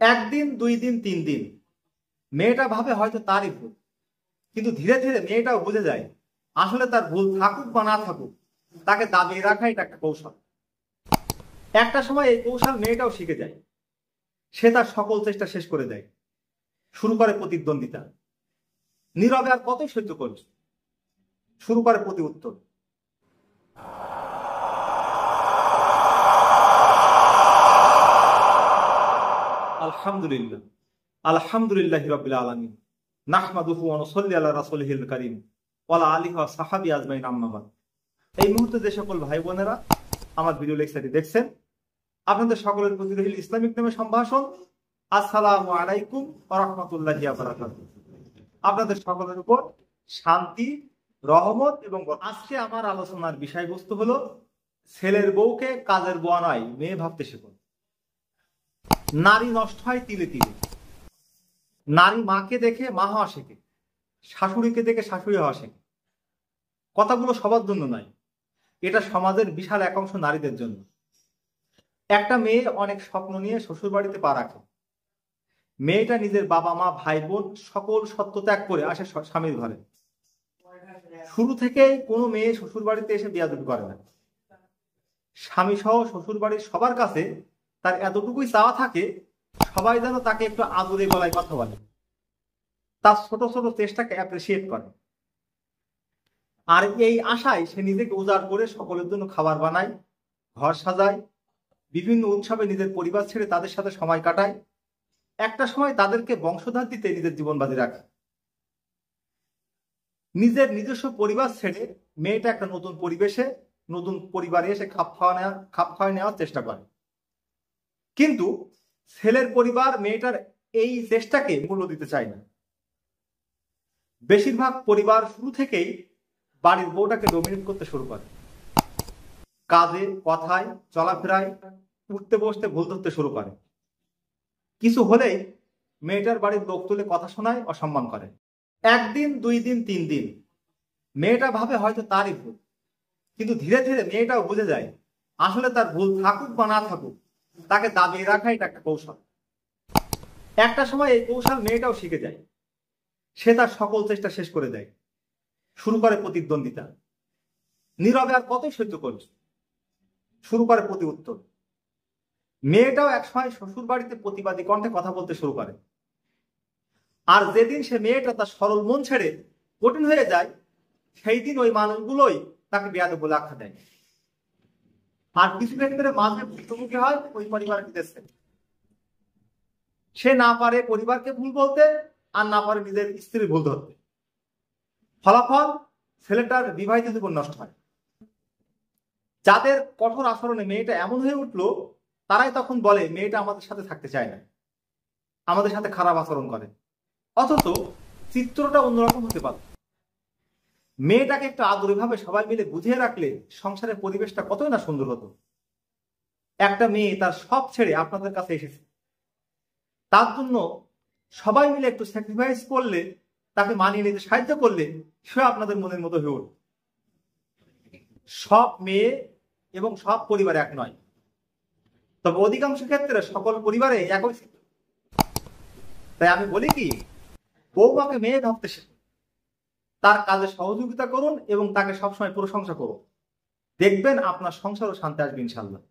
একদিন, 2 দিন, 3 দিন মেয়েটা ভাবে হয়তো তারই ভুল, কিন্তু ধীরে ধীরে মেয়েটাও বুঝে যায় আসলে তার ভুল থাকুক বা না থাকুক, তাকে দাবিয়ে রাখাই এটা একটা কৌশল। একটা সময় এই কৌশল মেয়েটাও শিখে যায়। সে তার সকল চেষ্টা শেষ করে দেয়, শুরু করে প্রতিদ্বন্দ্বিতা। নীরবে আর কতই সহ্য করবে, শুরু করে প্রতি উত্তর। আলহামদুলিল্লাহ, আলহামদুলিল্লাহি রাব্বিল আলামিন, নাহমাদুহু ওয়া নুসাল্লি আলা রাসূলিহিল কারীম ওয়া আলা আলিহি ওয়া সাহবিহি আজমাইন, আম্মা বাদ। এই মুহূর্তে যে সকল ভাই বোনেরা আমার ভিডিও লেকচারটি দেখছেন, আপনাদের সকলের প্রতি রহিল ইসলামিক নামে সম্ভাষণ। আসসালামু আলাইকুম ওয়া রাহমাতুল্লাহি ওয়া বারাকাতুহু। আপনাদের সকলের উপর শান্তি, রহমত এবং আজকে আমার আলোচনার বিষয়বস্তু হলো ছেলের বউকে কাজের বুয়া নয় মেয়ে ভাবতে শিখুন। নারী নষ্ট হয় তিলে তিলে। নারী মাকে দেখে মা হওয়া শেখে, শাশুড়িকে দেখে শাশুড়ি হওয়া শেখে। কথাগুলো সবার জন্য নয়, এটা সমাজের বিশাল এক অংশ নারীদের জন্য। একটা মেয়ে অনেক স্বপ্ন নিয়ে শ্বশুর বাড়িতে পা রাখে। মেয়েটা নিজের বাবা মা ভাই বোন সকল সত্য ত্যাগ করে আসে স্বামীর ঘরে। শুরু থেকেই কোনো মেয়ে শ্বশুর বাড়িতে এসে বিয়াদবি করে না। স্বামী সহ শ্বশুর বাড়ির সবার কাছে তার এতটুকুই চাওয়া থাকে, সবাই যেন তাকে একটু আদরে গলায় কথা বলে, তার ছোট ছোট চেষ্টাকে অ্যাপ্রিসিয়েট করে। আর এই আশায় সে নিজেকে উজাড় করে সকলের জন্য খাবার বানায়, ঘর সাজায়, বিভিন্ন উৎসবে নিজের পরিবার ছেড়ে তাদের সাথে সময় কাটায়। একটা সময় তাদেরকে বংশধার দিতে নিজের জীবন বাজি রাখে। নিজের নিজস্ব পরিবার ছেড়ে মেয়েটা একটা নতুন পরিবেশে, নতুন পরিবারে এসে খাপ খাওয়া নেওয়ার চেষ্টা করে। কিন্তু ছেলের পরিবার মেয়েটার এই চেষ্টাকে মূল্য দিতে চায় না। বেশিরভাগ পরিবার শুরু থেকেই বাড়ির বউটাকে ডমিনেট করতে শুরু করে। কাজে, কথায়, চলাফেরায়, উঠতে বসতে ভুল ধরতে শুরু করে। কিছু হলেই মেয়েটার বাড়ির লোক তুলে কথা শোনায়, অসম্মান করে। একদিন, 2 দিন, 3 দিন মেয়েটা ভাবে হয়তো তারই ভুল, কিন্তু ধীরে ধীরে মেয়েটাও বুঝে যায় আসলে তার ভুল থাকুক বা না থাকুক, তাকে দাবিয়ে রাখাই এটা একটা কৌশল। একটা সময় এই কৌশল মেয়েটাও শিখে যায়। সে তার সকল চেষ্টা শেষ করে দেয়, শুরু করে প্রতিদ্বন্দ্বিতা। নীরবে আর কতই সহ্য করবে, শুরু করে প্রতি উত্তর। মেয়েটাও একসময় শ্বশুর বাড়িতে প্রতিবাদী কণ্ঠে কথা বলতে শুরু করে। আর যেদিন সে মেয়েটা তার সরল মন ছেড়ে কঠিন হয়ে যায়, সেই দিন ওই মানুষগুলোই তাকে বেয়াদব বলে আখ্যা দেয়। আর কিছু ক্ষেত্রে মাঝে ভুক্তভোগী হয় ওই পরিবার বিদেশে। সে না পারে পরিবারকে ভুল বলতে, আর না পারে নিজের স্ত্রীর ভুল ধরতে। ফলাফল, ছেলেটার বিবাহিত জীবন নষ্ট হয়। যাদের কঠোর আচরণে মেয়েটা এমন হয়ে উঠলো, তারাই তখন বলে মেয়েটা আমাদের সাথে থাকতে চায় না, আমাদের সাথে খারাপ আচরণ করে। অথচ চিত্রটা অন্যরকম হতে পারে। মেয়েটাকে একটু আদরে ভাবে সবাই মিলে বুঝিয়ে রাখলে সংসারের পরিবেশটা কতই না সুন্দর হতো। একটা মেয়ে তার সব ছেড়ে আপনাদের কাছে এসেছে, তার জন্য সবাই মিলে একটু স্যাক্রিফাইস করলে, তাকে মানিয়ে নিতে সাহায্য করলে সে আপনাদের মনের মতো হয়ে উঠবে। সব মেয়ে এবং সব পরিবার এক নয়, তবে অধিকাংশ ক্ষেত্রে সকল পরিবারে একই ছিল। তাই আমি বলি কি, বৌমাকে মেয়ে ভাবতে শিখুন, তার কাজে সহযোগিতা করুন এবং তাকে সবসময় প্রশংসা করুন। দেখবেন আপনার সংসারও শান্তি আসবে ইনশাল্লাহ।